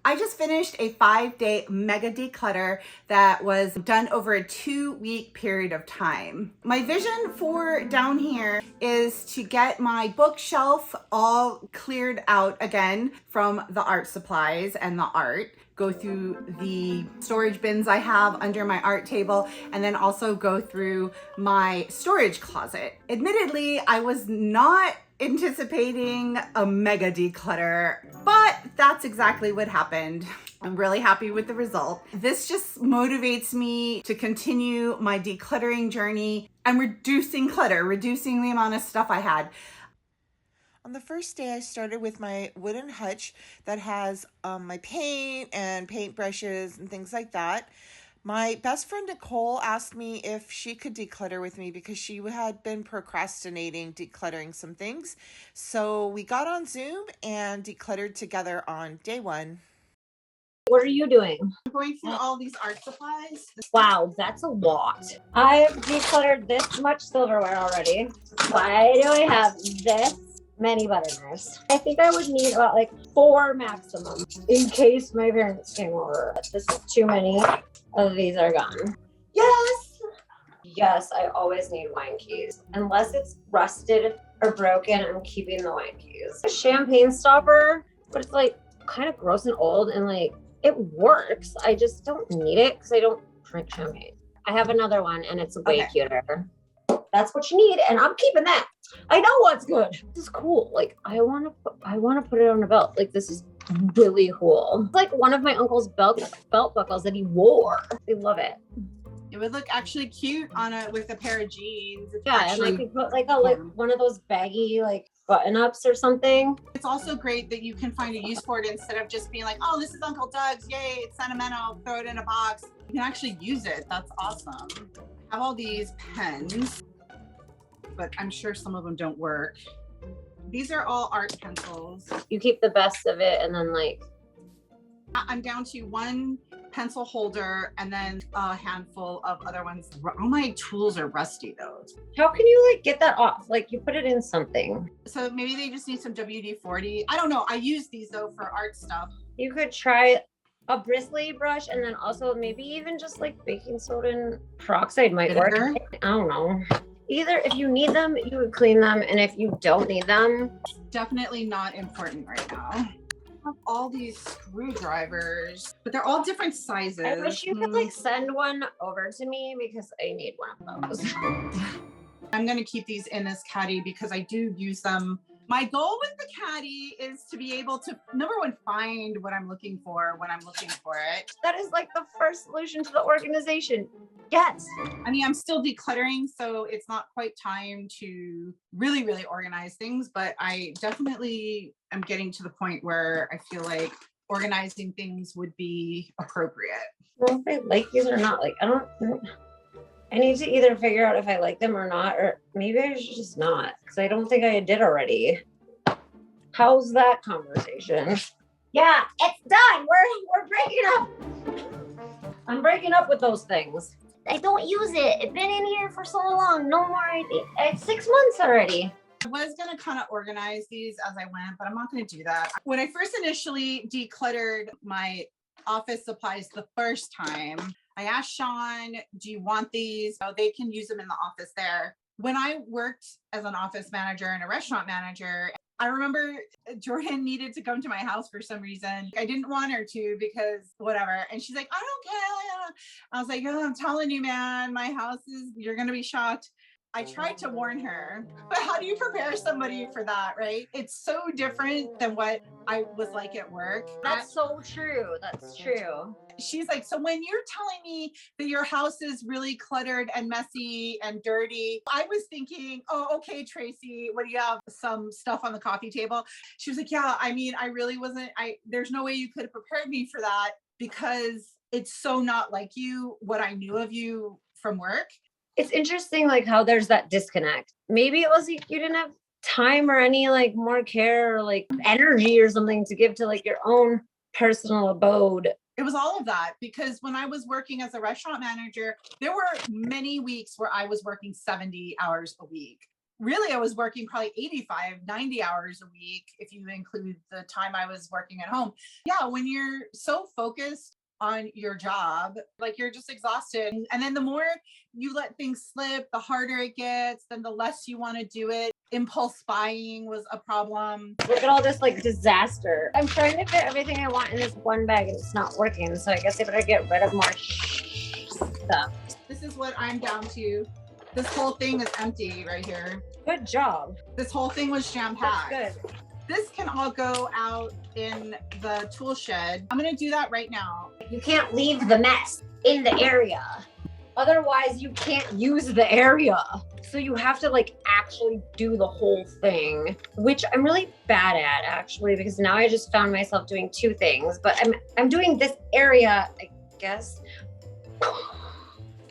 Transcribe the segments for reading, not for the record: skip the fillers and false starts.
I just finished a 5-day mega declutter that was done over a 2-week period of time. My vision for down here is to get my bookshelf all cleared out again from the art supplies and the art, go through the storage bins I have under my art table, and then also go through my storage closet. Admittedly, I was not anticipating a mega declutter, but that's exactly what happened. I'm really happy with the result. This just motivates me to continue my decluttering journey and reducing clutter, reducing the amount of stuff I had. On the first day, I started with my wooden hutch that has my paint and paintbrushes and things like that. My best friend Nicole asked me if she could declutter with me because she had been procrastinating decluttering some things. So we got on Zoom and decluttered together on day one. What are you doing? I'm going through all these art supplies. Wow, that's a lot. I've decluttered this much silverware already. Why do I have this many buttoners? I think I would need about like 4 maximum in case my parents came over. This is too many of these are gone. Yes! Yes, I always need wine keys. Unless it's rusted or broken, I'm keeping the wine keys. A champagne stopper, but it's like kind of gross and old and like it works. I just don't need it because I don't drink champagne. I have another one and it's way cuter. That's what you need, and I'm keeping that. I know what's good. This is cool. Like I want to put it on a belt. Like this is really cool. It's like one of my uncle's belt buckles that he wore. I love it. It would look actually cute on with a pair of jeans. Yeah, and I could put like one of those baggy like button-ups or something. It's also great that you can find a use for it instead of just being like, oh, this is Uncle Doug's, yay, it's sentimental, throw it in a box. You can actually use it. That's awesome. I have all these pens, but I'm sure some of them don't work. These are all art pencils. You keep the best of it and then like I'm down to one pencil holder and then a handful of other ones. All my tools are rusty though. how can you like get that off? Like you put it in something. So maybe they just need some WD-40. I don't know. I use these though for art stuff. You could try a bristly brush and then also maybe even just like baking soda and peroxide might Vinegar? work. I don't know. Either if you need them, you would clean them, and if you don't need them, Definitely not important right now. I have all these screwdrivers, but they're all different sizes. I wish you could like send one over to me because I need one of those. I'm going to keep these in this caddy because I do use them. My goal with the caddy is to be able to, number one, find what I'm looking for when I'm looking for it. That is like the first solution to the organization. Yes. I mean, I'm still decluttering, so it's not quite time to really, really organize things, but I definitely am getting to the point where I feel like organizing things would be appropriate. Well, if I like these or not, like I need to either figure out if I like them or not, or maybe I should just not, because I don't think I did already. How's that conversation? Yeah, it's done. We're breaking up. I'm breaking up with those things. I don't use it. It's been in here for so long. No more. It's 6 months already. I was going to kind of organize these as I went, but I'm not going to do that. When I first initially decluttered my office supplies the first time, I asked Sean, do you want these? Oh, they can use them in the office there. When I worked as an office manager and a restaurant manager, I remember Jordan needed to come to my house for some reason. I didn't want her to because whatever. And she's like, I don't care. I was like, oh, I'm telling you, man, my house is, you're going to be shocked. I tried to warn her, but how do you prepare somebody for that, right? It's so different than what I was like at work. That's so true. That's true. She's like, so when you're telling me that your house is really cluttered and messy and dirty, I was thinking, oh, okay, Tracy, what do you have? Some stuff on the coffee table. She was like, yeah, I mean, I really wasn't, there's no way you could have prepared me for that because it's so not like you, what I knew of you from work. It's interesting, like how there's that disconnect. Maybe it was like you didn't have time or any like more care or like energy or something to give to like your own personal abode. It was all of that because when I was working as a restaurant manager, there were many weeks where I was working 70 hours a week. really I was working probably 85, 90 hours a week if you include the time I was working at home. Yeah, when you're so focused on your job, like you're just exhausted. And then the more you let things slip, the harder it gets, then the less you want to do it. Impulse buying was a problem. Look at all this like disaster. I'm trying to fit everything I want in this one bag and it's not working. So I guess I better get rid of more stuff. This is what I'm down to. This whole thing is empty right here. Good job. This whole thing was jam-packed. That's good. This can all go out in the tool shed. I'm gonna do that right now. You can't leave the mess in the area. Otherwise, you can't use the area. So you have to like actually do the whole thing, which I'm really bad at actually, because now I just found myself doing two things, but I'm doing this area, I guess.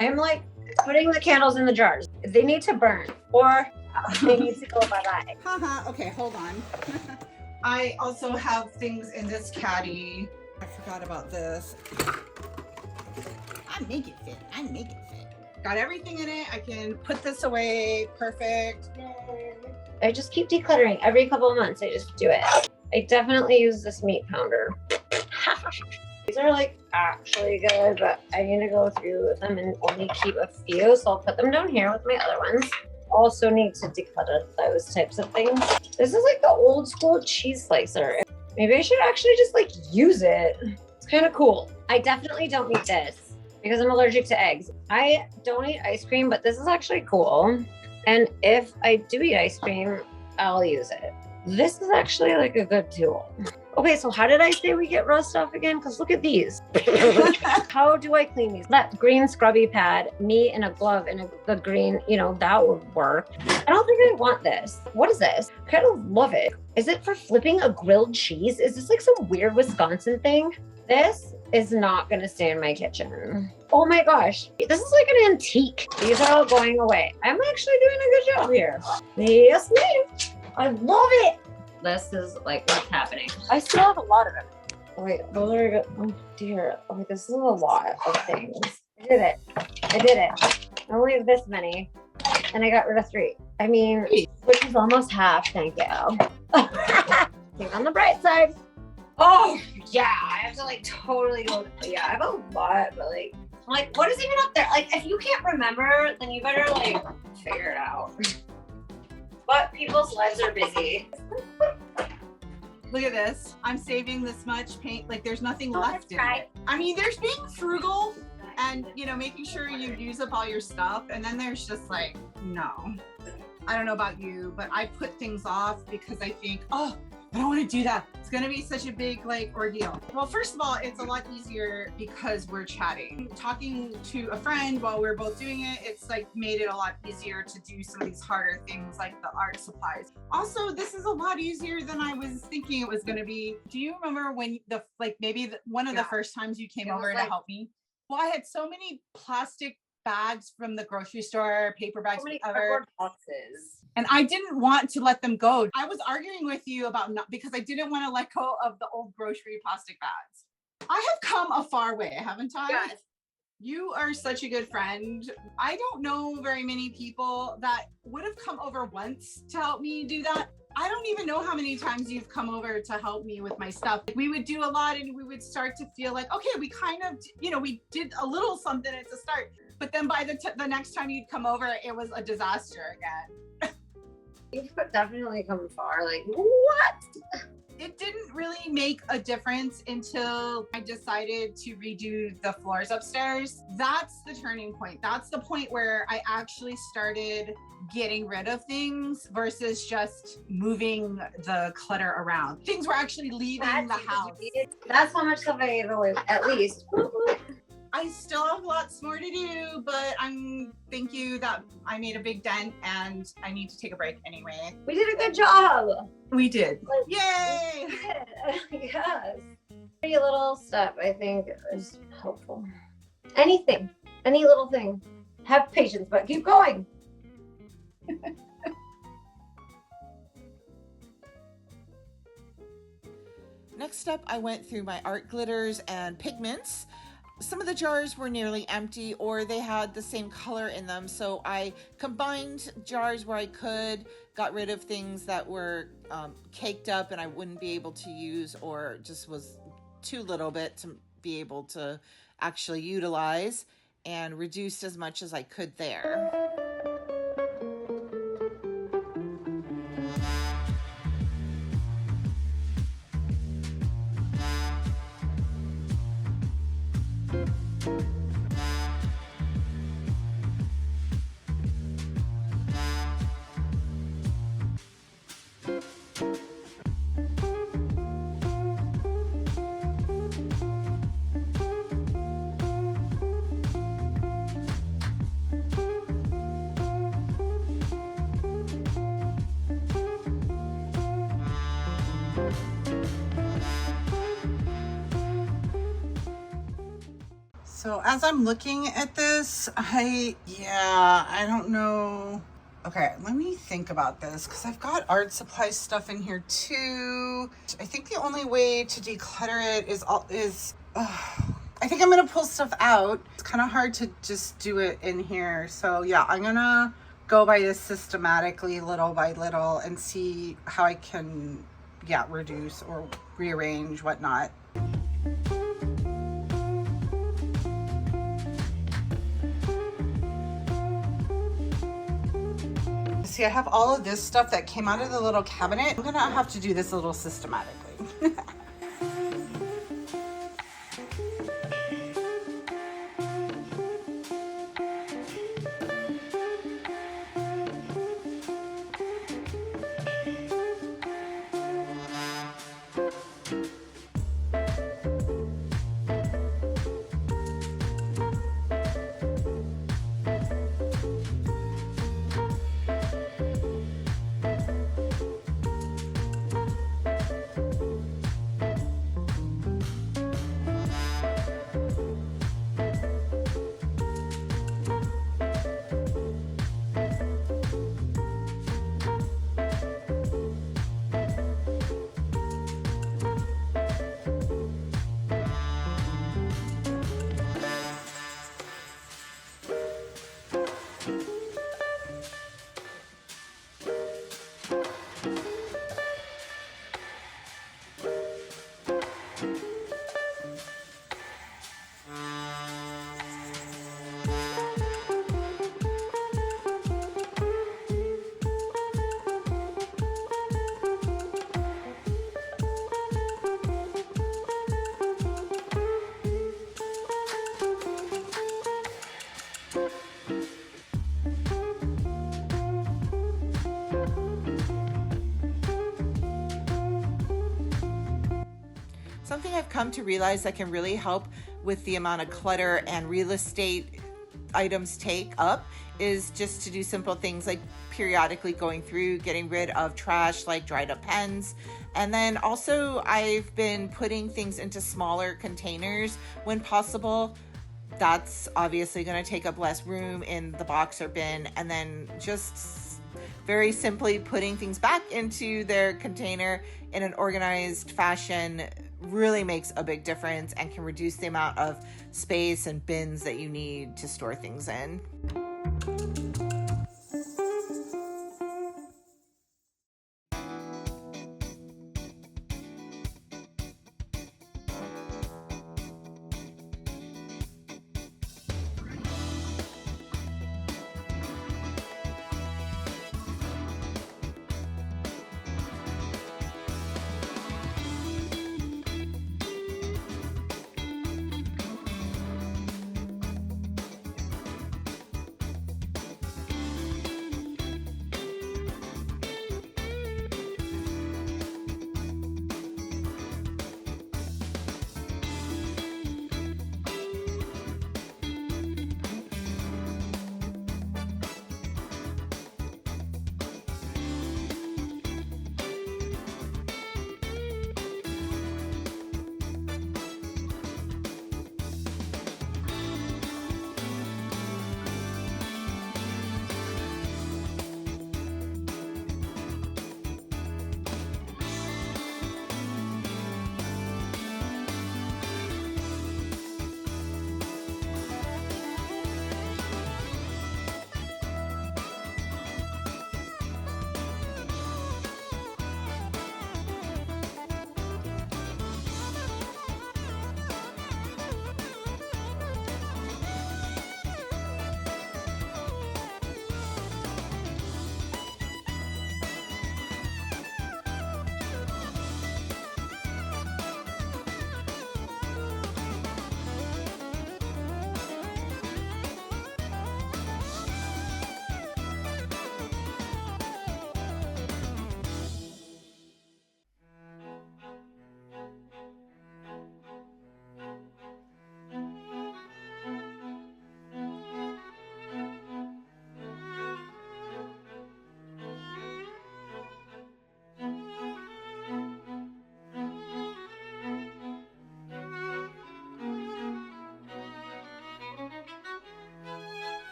I'm like putting the candles in the jars. They need to burn or they need to go bye-bye. Haha, okay, hold on. I also have things in this caddy. I forgot about this. I make it fit. Got everything in it. I can put this away. Perfect. Yay. I just keep decluttering every couple of months. I just do it. I definitely use this meat pounder. These are like actually good, but I need to go through them and only keep a few. So I'll put them down here with my other ones. Also need to declutter those types of things. This is like the old school cheese slicer. Maybe I should actually just like use it. It's kind of cool. I definitely don't need this because I'm allergic to eggs. I don't eat ice cream, but this is actually cool. And if I do eat ice cream, I'll use it. This is actually like a good tool. Okay, so how did I say we get rust off again? Because look at these. How do I clean these? That green scrubby pad, me in a glove and the green, that would work. I don't think I want this. What is this? I kind of love it. Is it for flipping a grilled cheese? Is this like some weird Wisconsin thing? This is not gonna stay in my kitchen. Oh my gosh, this is like an antique. These are all going away. I'm actually doing a good job here. Yes, ma'am. I love it. This is like what's happening. I still have a lot of it. Wait, those are good. Oh dear. Okay, this is a lot of things. I did it. I only have this many. And I got rid of 3. I mean, which is almost half, thank you. Think on the bright side. Oh yeah, I have to like totally go. Yeah, I have a lot, but like what is even up there? Like if you can't remember, then you better like figure it out. But people's lives are busy. Look at this. I'm saving this much paint. Like there's nothing left in it. I mean, there's being frugal and, making sure you use up all your stuff. And then there's just like, no. I don't know about you, but I put things off because I think, oh, I don't want to do that. It's going to be such a big ordeal. Well, first of all, it's a lot easier because we're chatting. Talking to a friend while we're both doing it, it's made it a lot easier to do some of these harder things like the art supplies. Also, this is a lot easier than I was thinking it was going to be. Do you remember when one of the first times you came over to help me? Well, I had so many plastic bags from the grocery store, paper bags, so many whatever. Boxes. And I didn't want to let them go. I was arguing with you about because I didn't want to let go of the old grocery plastic bags. I have come a far way, haven't I? Yes. You are such a good friend. I don't know very many people that would have come over once to help me do that. I don't even know how many times you've come over to help me with my stuff. We would do a lot and we would start to feel like, okay, we kind of, we did a little something at the start. But then by the next time you'd come over, it was a disaster again. You've definitely come far. Like, what? It didn't really make a difference until I decided to redo the floors upstairs. That's the turning point. That's the point where I actually started getting rid of things versus just moving the clutter around. Things were actually leaving the house. That's how much stuff I gave away, at least. I still have lots more to do, but thank you that I made a big dent and I need to take a break anyway. We did a good job. We did. Yay! Yes. Pretty little step, I think, is helpful. Anything, any little thing. Have patience, but keep going. Next up, I went through my art glitters and pigments. some of the jars were nearly empty, or they had the same color in them. So I combined jars where I could, got rid of things that were caked up and I wouldn't be able to use, or just was too little bit to be able to actually utilize, and reduced as much as I could there. So as I'm looking at this, I don't know. Okay, let me think about this, because I've got art supply stuff in here too. I think the only way to declutter it is I think I'm gonna pull stuff out. It's kind of hard to just do it in here. So yeah, I'm gonna go by this systematically, little by little, and see how I can, reduce or rearrange, whatnot. See, I have all of this stuff that came out of the little cabinet. I'm gonna have to do this a little systematically. Something I've come to realize that can really help with the amount of clutter and real estate items take up is just to do simple things like periodically going through, getting rid of trash like dried up pens. And then also I've been putting things into smaller containers when possible. That's obviously going to take up less room in the box or bin, and then just very simply putting things back into their container in an organized fashion really makes a big difference and can reduce the amount of space and bins that you need to store things in.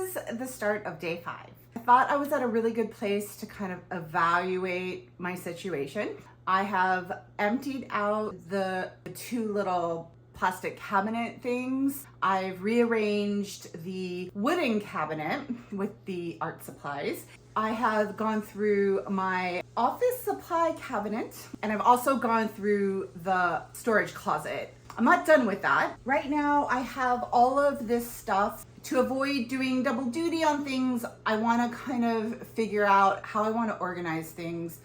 is the start of day 5. I thought I was at a really good place to kind of evaluate my situation. I have emptied out the 2 little plastic cabinet things. I've rearranged the wooden cabinet with the art supplies. I have gone through my office supply cabinet, and I've also gone through the storage closet. I'm not done with that. Right now, I have all of this stuff. To avoid doing double duty on things, I want to kind of figure out how I want to organize things.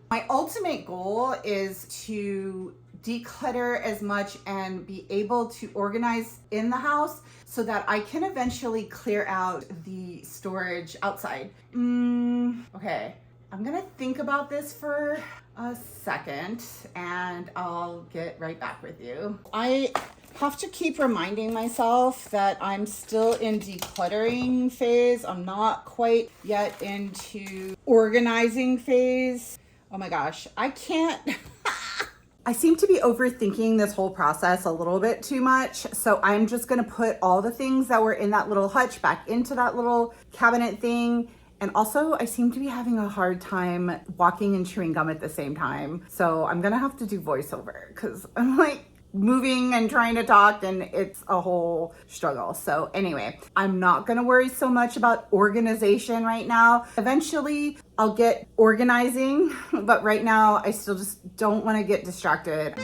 My ultimate goal is to declutter as much and be able to organize in the house so that I can eventually clear out the storage outside. Okay, I'm gonna think about this for a second and I'll get right back with you. I have to keep reminding myself that I'm still in decluttering phase. I'm not quite yet into organizing phase. Oh my gosh, I can't. I seem to be overthinking this whole process a little bit too much. So I'm just gonna put all the things that were in that little hutch back into that little cabinet thing. And also I seem to be having a hard time walking and chewing gum at the same time. So I'm gonna have to do voiceover because I'm like moving and trying to talk and it's a whole struggle. So anyway, I'm not gonna worry so much about organization right now. Eventually I'll get organizing, but right now I still just don't want to get distracted.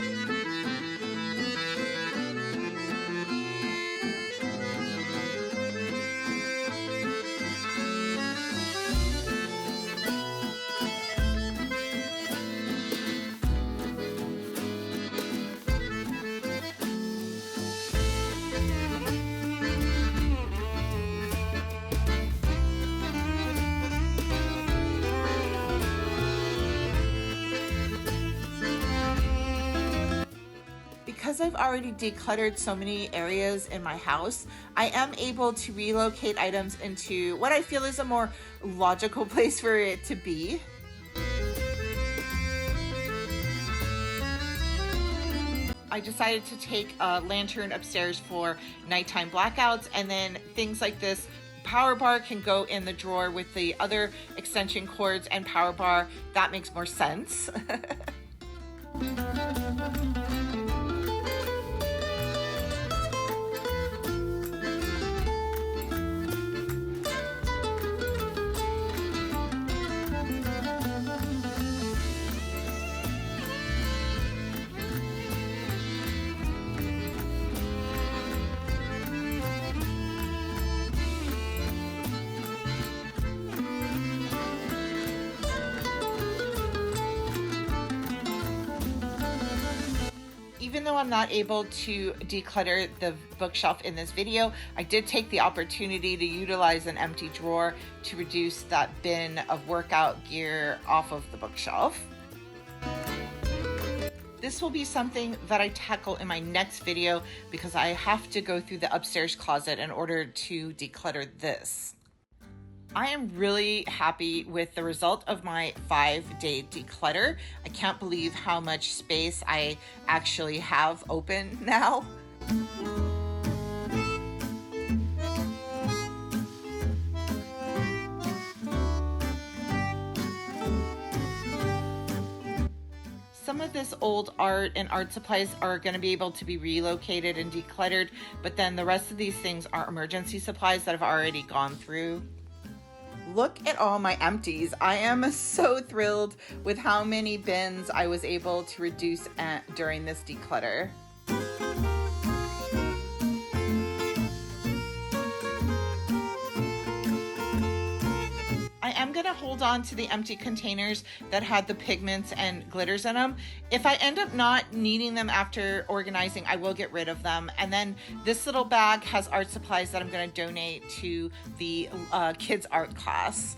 Because I've already decluttered so many areas in my house, I am able to relocate items into what I feel is a more logical place for it to be. I decided to take a lantern upstairs for nighttime blackouts, and then things like this power bar can go in the drawer with the other extension cords and power bar. That makes more sense. Even though I'm not able to declutter the bookshelf in this video, I did take the opportunity to utilize an empty drawer to reduce that bin of workout gear off of the bookshelf. This will be something that I tackle in my next video because I have to go through the upstairs closet in order to declutter this. I am really happy with the result of my 5-day declutter. I can't believe how much space I actually have open now. Some of this old art and art supplies are going to be able to be relocated and decluttered, but then the rest of these things are emergency supplies that I've already gone through. Look at all my empties. I am so thrilled with how many bins I was able to reduce during this declutter. I am going to hold on to the empty containers that had the pigments and glitters in them. If I end up not needing them after organizing, I will get rid of them. And then this little bag has art supplies that I'm going to donate to the kids art class.